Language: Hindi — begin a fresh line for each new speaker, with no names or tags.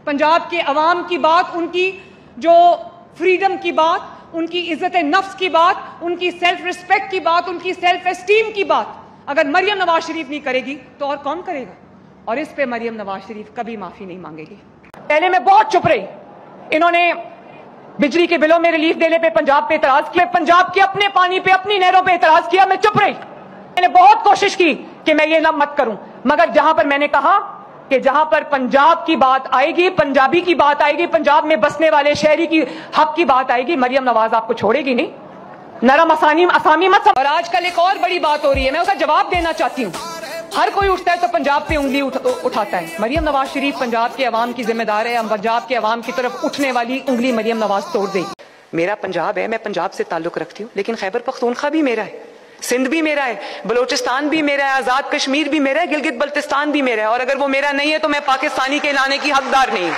पंजाब के अवाम की बात, उनकी जो फ्रीडम की बात, उनकी इज्जत नफ्स की बात, उनकी सेल्फ रिस्पेक्ट की बात, उनकी सेल्फ एस्टीम की बात अगर मरियम नवाज शरीफ नहीं करेगी तो और कौन करेगा? और इस पे मरियम नवाज शरीफ कभी माफी नहीं मांगेगी। पहले मैं बहुत चुप रही, इन्होंने बिजली के बिलों में रिलीफ देने पे पंजाब पे एतराज किया, पंजाब के अपने पानी पे, अपनी नहरों पे एतराज किया, मैं चुप रही। मैंने बहुत कोशिश की कि मैं ये ना मत करूं, मगर जहां पर मैंने कहा कि जहां पर पंजाब की बात आएगी, पंजाबी की बात आएगी, पंजाब में बसने वाले शहरी की हक की बात आएगी, मरियम नवाज आपको छोड़ेगी नहीं। नरम असामी मत। और आजकल एक और बड़ी बात हो रही है, मैं उसका जवाब देना चाहती हूँ। हर कोई उठता है तो पंजाब पे उंगली उठाता है। मरियम नवाज शरीफ पंजाब के अवाम की जिम्मेदार है। हम पंजाब के अवाम की तरफ उठने वाली उंगली मरियम नवाज तोड़ देगी। मेरा पंजाब है, मैं पंजाब से ताल्लुक रखती हूँ, लेकिन खैबर पख्तूनख्वा भी मेरा है, सिंध भी मेरा है, बलोचिस्तान भी मेरा है, आजाद कश्मीर भी मेरा है, गिलगित बल्तिस्तान भी मेरा है। और अगर वो मेरा नहीं है तो मैं पाकिस्तानी कहलाने की हकदार नहीं।